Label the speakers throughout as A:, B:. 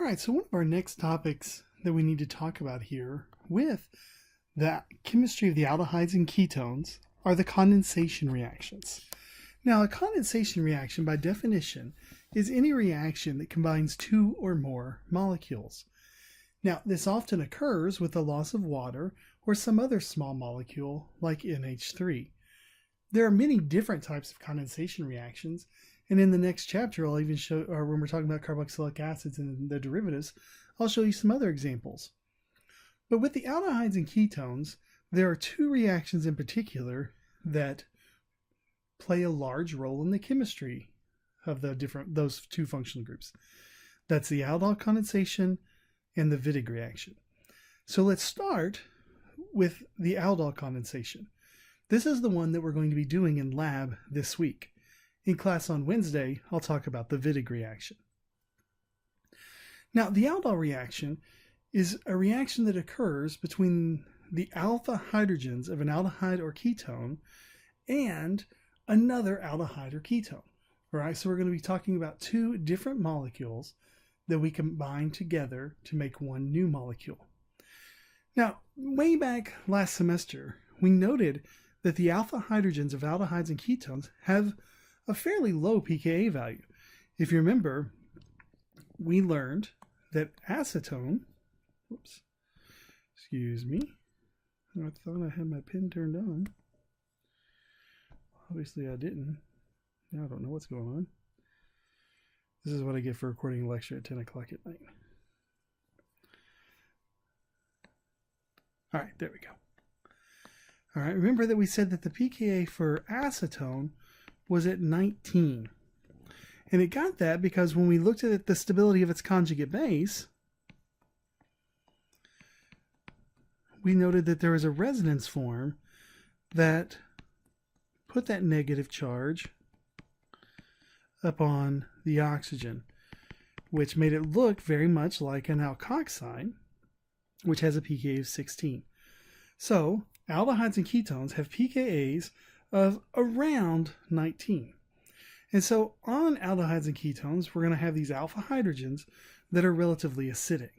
A: All right, so one of our next topics that we need to talk about here with the chemistry of the aldehydes and ketones are the condensation reactions. Now, a condensation reaction, by definition, is any reaction that combines two or more molecules. Now, this often occurs with the loss of water or some other small molecule like NH3. There are many different types of condensation reactions, and in the next chapter, I'll even show, or when we're talking about carboxylic acids and their derivatives, I'll show you some other examples. But with the aldehydes and ketones, there are two reactions in particular that play a large role in the chemistry of those two functional groups. That's the Aldol condensation and the Wittig reaction. So let's start with the Aldol condensation. This is the one that we're going to be doing in lab this week. In class on Wednesday, I'll talk about the Wittig reaction. Now, the Aldol reaction is a reaction that occurs between the alpha hydrogens of an aldehyde or ketone and another aldehyde or ketone. All right, so we're going to be talking about two different molecules that we combine together to make one new molecule. Now, way back last semester, we noted that the alpha hydrogens of aldehydes and ketones have a fairly low pKa value. If you remember, we learned that acetone, excuse me, I thought I had my pen turned on. Obviously I didn't. Now I don't know what's going on. This is what I get for recording a lecture at 10 o'clock at night. All right, there we go. All right, remember that we said that the pKa for acetone was at 19. And it got that because when we looked at the stability of its conjugate base, we noted that there was a resonance form that put that negative charge upon the oxygen, which made it look very much like an alkoxide, which has a pKa of 16. So aldehydes and ketones have pKa's of around 19. And so on aldehydes and ketones, we're going to have these alpha hydrogens that are relatively acidic.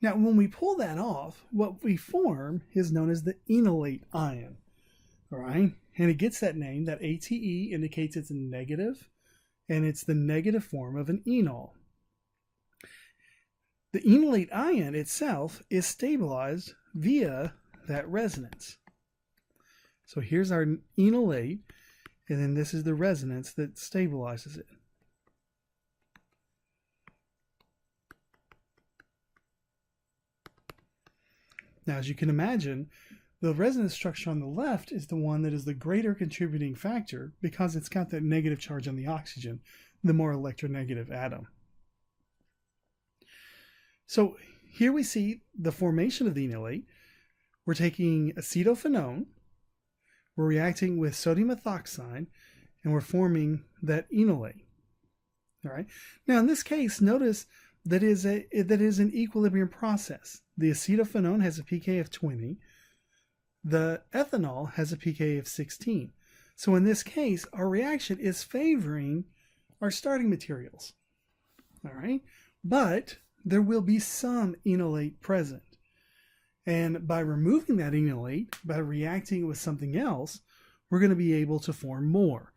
A: Now, when we pull that off, what we form is known as the enolate ion. All right, and it gets that name, that ATE indicates it's a negative, and it's the negative form of an enol. The enolate ion itself is stabilized via that resonance. So here's our enolate, and then this is the resonance that stabilizes it. Now, as you can imagine, the resonance structure on the left is the one that is the greater contributing factor because it's got that negative charge on the oxygen, the more electronegative atom. So here we see the formation of the enolate. We're taking acetophenone, we're reacting with sodium ethoxide, and we're forming that enolate. All right. Now, in this case, notice that is an equilibrium process. The acetophenone has a pK of 20. The ethanol has a pK of 16. So in this case, our reaction is favoring our starting materials. All right. But there will be some enolate present. And by removing that enolate, by reacting with something else, we're going to be able to form more.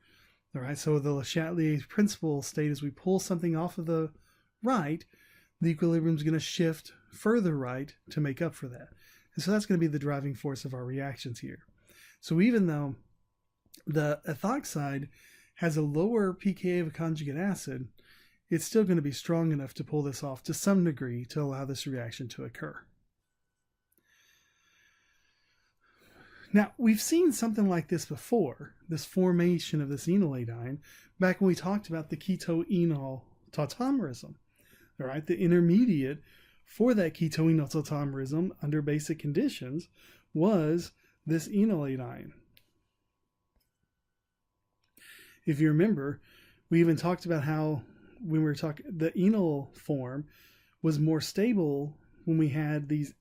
A: All right, so the Le Chatelier's principle state is we pull something off of the right, the equilibrium is going to shift further right to make up for that. And so that's going to be the driving force of our reactions here. So even though the ethoxide has a lower pKa of a conjugate acid, it's still going to be strong enough to pull this off to some degree to allow this reaction to occur. Now, we've seen something like this before, this formation of this enolate ion, back when we talked about the keto-enol tautomerism. All right, the intermediate for that keto-enol tautomerism under basic conditions was this enolate ion. If you remember, we even talked about how when we were talking, the enol form was more stable when we had these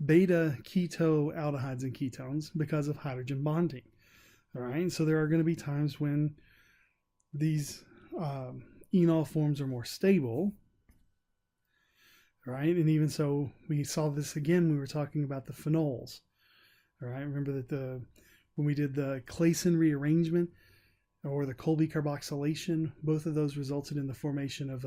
A: beta keto aldehydes and ketones because of hydrogen bonding. All right, so there are going to be times when these enol forms are more stable, right? And even so, we saw this again when we were talking about the phenols, all right? Remember that when we did the Claisen rearrangement or the Colby carboxylation, both of those resulted in the formation of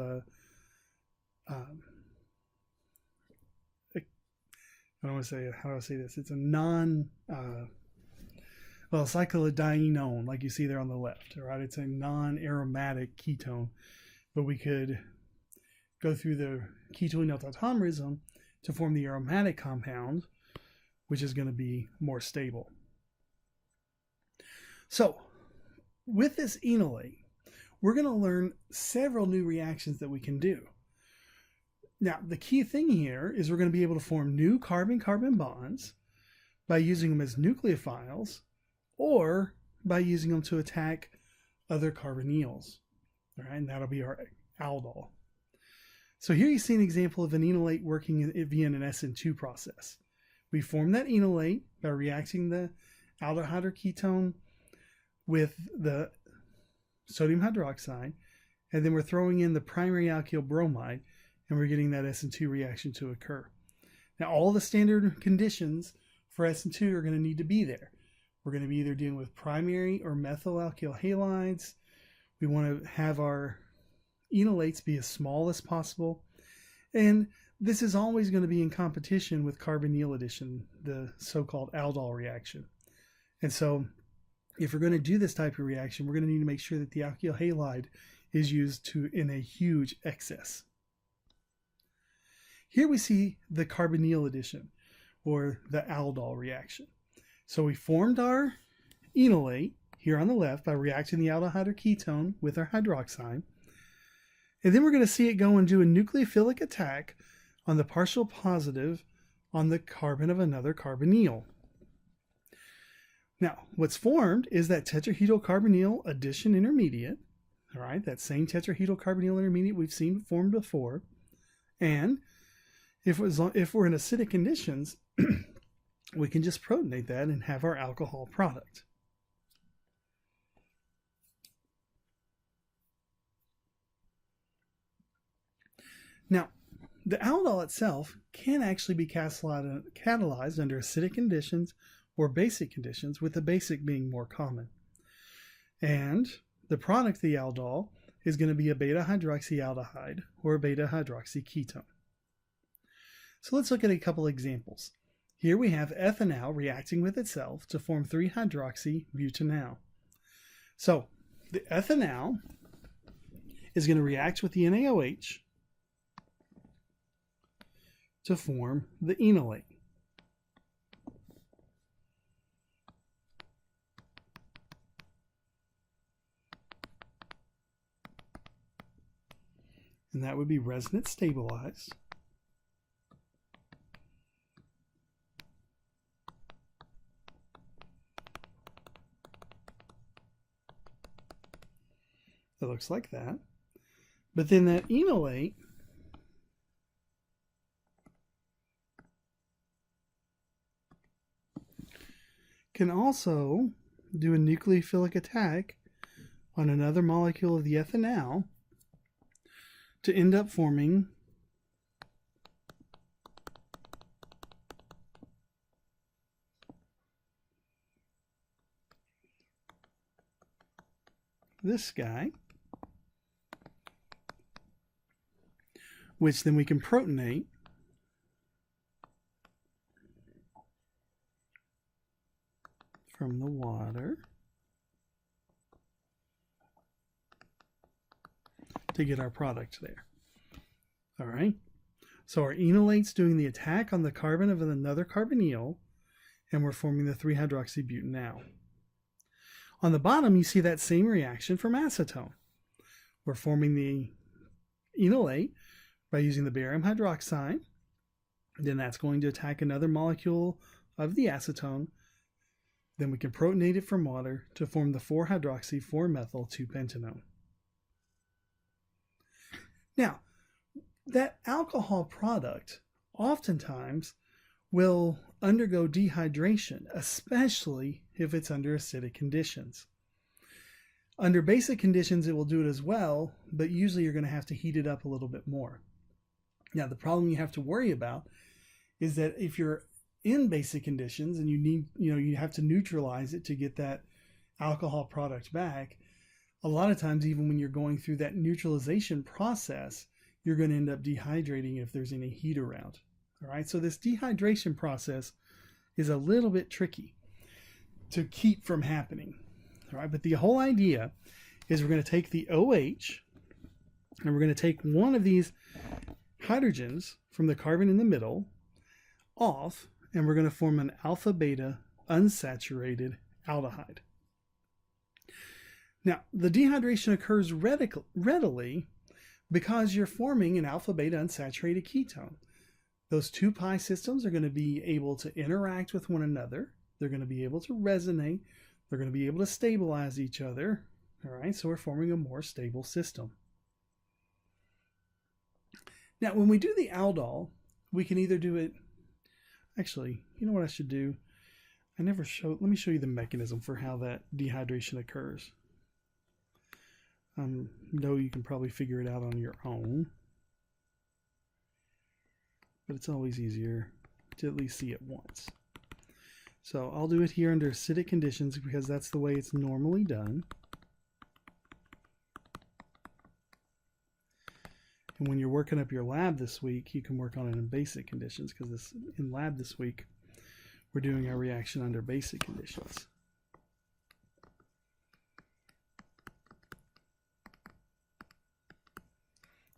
A: I don't want to say, how do I say this? It's a cyclodienone, like you see there on the left, right? It's a non-aromatic ketone, but we could go through the ketone tautomerism to form the aromatic compound, which is going to be more stable. So, with this enolate, we're going to learn several new reactions that we can do. Now, the key thing here is we're going to be able to form new carbon-carbon bonds by using them as nucleophiles or by using them to attack other carbonyls. All right, and that'll be our aldol. So here you see an example of an enolate working via an SN2 process. We form that enolate by reacting the aldehyde or ketone with the sodium hydroxide, and then we're throwing in the primary alkyl bromide, and we're getting that SN2 reaction to occur. Now, all the standard conditions for SN2 are going to need to be there. We're going to be either dealing with primary or methyl alkyl halides. We want to have our enolates be as small as possible. And this is always going to be in competition with carbonyl addition, the so-called Aldol reaction. And so if we're going to do this type of reaction, we're going to need to make sure that the alkyl halide is used in a huge excess. Here we see the carbonyl addition, or the aldol reaction. So we formed our enolate here on the left by reacting the aldehyde or ketone with our hydroxide. And then we're going to see it go and do a nucleophilic attack on the partial positive on the carbon of another carbonyl. Now, what's formed is that tetrahedral carbonyl addition intermediate, all right, that same tetrahedral carbonyl intermediate we've seen formed before. And if we're in acidic conditions, we can just protonate that and have our alcohol product. Now, the aldol itself can actually be catalyzed under acidic conditions or basic conditions, with the basic being more common. And the product of the aldol is going to be a beta-hydroxyaldehyde or a beta-hydroxyketone. So let's look at a couple examples. Here we have ethanal reacting with itself to form 3-hydroxybutanal. So the ethanal is going to react with the NaOH to form the enolate. And that would be resonance stabilized. It looks like that. But then that enolate can also do a nucleophilic attack on another molecule of the ethanal to end up forming this guy, which then we can protonate from the water to get our product there. All right. So our enolate's doing the attack on the carbon of another carbonyl, and we're forming the 3-hydroxybutanal. On the bottom, you see that same reaction from acetone. We're forming the enolate by using the barium hydroxide. Then that's going to attack another molecule of the acetone. Then we can protonate it from water to form the 4-hydroxy-4-methyl-2-pentanone. Now, that alcohol product oftentimes will undergo dehydration, especially if it's under acidic conditions. Under basic conditions, it will do it as well, but usually you're going to have to heat it up a little bit more. Now, the problem you have to worry about is that if you're in basic conditions and you have to neutralize it to get that alcohol product back, a lot of times, even when you're going through that neutralization process, you're going to end up dehydrating if there's any heat around. All right, so this dehydration process is a little bit tricky to keep from happening. All right, but the whole idea is we're going to take the OH and we're going to take one of these hydrogens from the carbon in the middle off, and we're going to form an alpha beta unsaturated aldehyde. Now, the dehydration occurs readily because you're forming an alpha beta unsaturated ketone. Those two pi systems are going to be able to interact with one another. They're going to be able to resonate. They're going to be able to stabilize each other. All right, so we're forming a more stable system. Now, when we do the aldol, we can either do it, actually, you know what I should do? Let me show you the mechanism for how that dehydration occurs. Though you can probably figure it out on your own, but it's always easier to at least see it once. So I'll do it here under acidic conditions because that's the way it's normally done. And when you're working up your lab this week, you can work on it in basic conditions, because in lab this week, we're doing our reaction under basic conditions.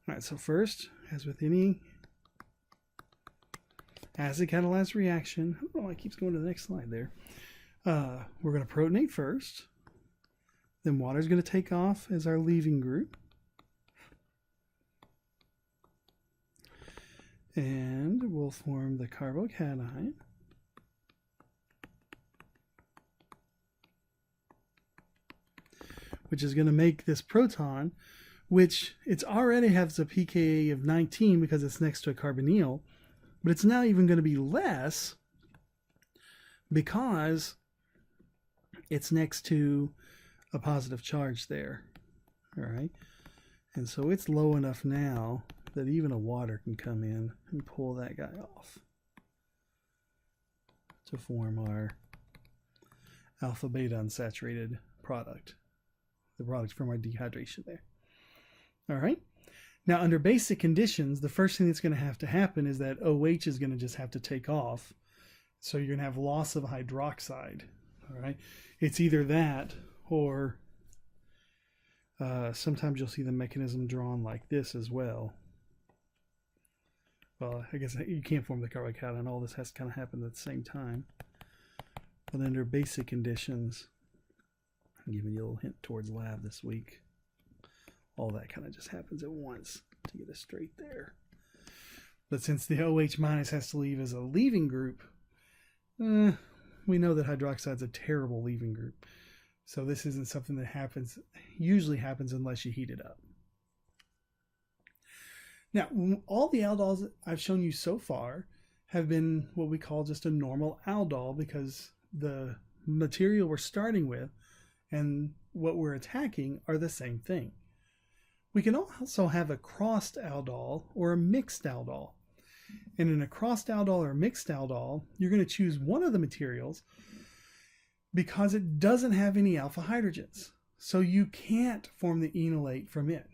A: All right, so first, as with any acid catalyzed reaction, I don't know why it keeps going to the next slide there. We're going to protonate first. Then water is going to take off as our leaving group. And we'll form the carbocation, which is going to make this proton, which it's already has a pKa of 19 because it's next to a carbonyl, but it's now even going to be less because it's next to a positive charge there. All right, and so it's low enough now that even a water can come in and pull that guy off to form our alpha beta unsaturated product, the product from our dehydration there. All right, now under basic conditions, the first thing that's going to happen is that OH is going to just have to take off, so you're going to have loss of hydroxide. All right, it's either that or sometimes you'll see the mechanism drawn like this as well. Well, I guess you can't form the carbocation. All this has to kind of happen at the same time. But under basic conditions, I'm giving you a little hint towards lab this week. All that kind of just happens at once to get us straight there. But since the OH minus has to leave as a leaving group, we know that hydroxide's a terrible leaving group. So this isn't something that usually happens unless you heat it up. Now, all the aldols I've shown you so far have been what we call just a normal aldol, because the material we're starting with and what we're attacking are the same thing. We can also have a crossed aldol or a mixed aldol. And in a crossed aldol or a mixed aldol, you're going to choose one of the materials because it doesn't have any alpha hydrogens. So you can't form the enolate from it.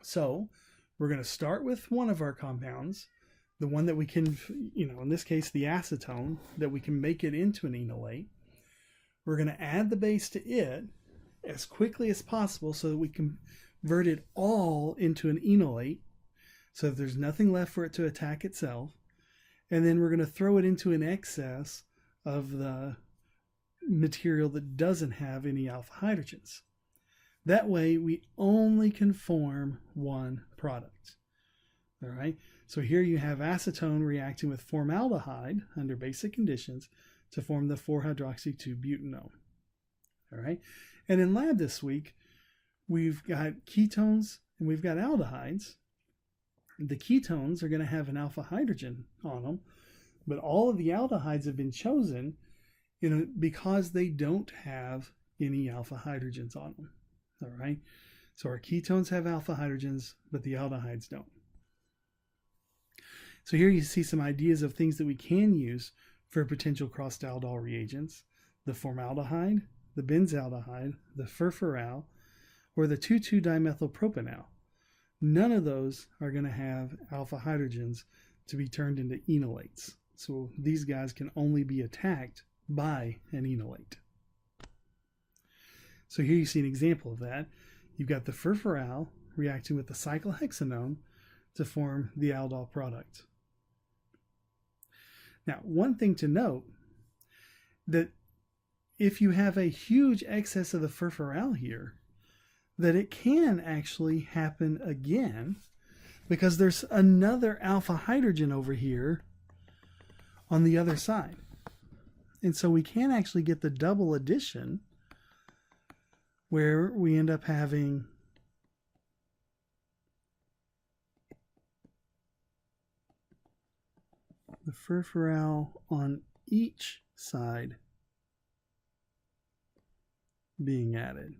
A: So we're going to start with one of our compounds, the one that we can, in this case, the acetone, that we can make it into an enolate. We're going to add the base to it as quickly as possible so that we can convert it all into an enolate, so that there's nothing left for it to attack itself. And then we're going to throw it into an excess of the material that doesn't have any alpha hydrogens. That way we only can form one product. All right, so here you have acetone reacting with formaldehyde under basic conditions to form the 4-hydroxy-2-butanone. All right, and in lab this week, we've got ketones and we've got aldehydes. The ketones are going to have an alpha hydrogen on them, but all of the aldehydes have been chosen because they don't have any alpha hydrogens on them. All right, so our ketones have alpha hydrogens, but the aldehydes don't. So here you see some ideas of things that we can use for potential crossed aldol reagents: the formaldehyde, the benzaldehyde, the furfural, or the 2,2-dimethylpropanol. None of those are going to have alpha hydrogens to be turned into enolates. So these guys can only be attacked by an enolate. So here you see an example of that. You've got the furfural reacting with the cyclohexanone to form the aldol product. Now, one thing to note, that if you have a huge excess of the furfural here, that it can actually happen again, because there's another alpha hydrogen over here on the other side. And so we can actually get the double addition where we end up having the furfural on each side being added.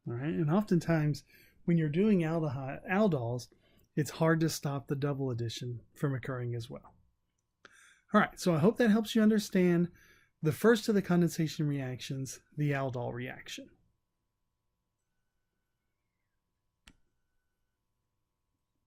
A: All right, and oftentimes when you're doing aldols, it's hard to stop the double addition from occurring as well. All right, so I hope that helps you understand the first of the condensation reactions, the aldol reaction.